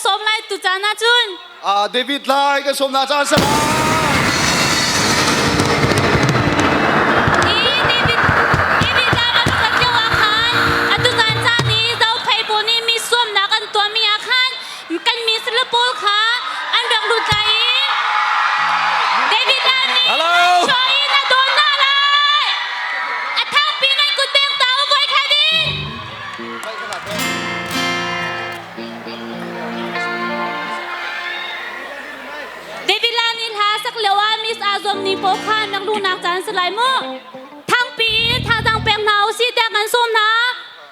สมไลตุจานาจุนเดวิดไลก็สมนาจารย์สลานี่โปคานนักดูนักจานสไลม์ทั้งปีทางแปลงเนาสิแต่กันส้มนะ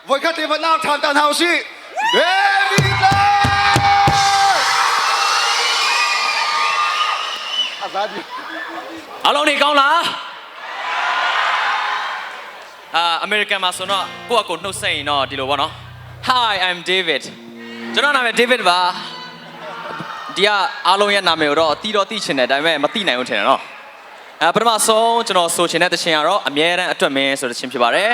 วันคัดเทวนาทางตานเฮาสิเดวิดไลอาซาดีအားလုံးနေကောင်းလားအမေရိကန်မှာဆိုတော့ကိုယ့်အကိုနှုတ်ဆက်ရင်တော့ဒီလိုပေါ့နော် Hi I'm David ကျွန်တော်နာမည် David ပါဒီကအားလုံးရဲ့နာမည်ကိုတော့တီးချင်တယ်ဒါပေမဲ့မသိနိုင်ဘူးထင်တယ်နော်ပထမဆုံးကျွန်တော်ဆိုချင်တဲ့တခြင်းကတော့အမြဲတမ်းအတွက်မင်းဆိုတဲ့ခြင်းဖြစ်ပါတယ်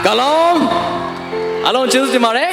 ကလုံးအားလုံးကျေးဇူးတင်ပါတယ်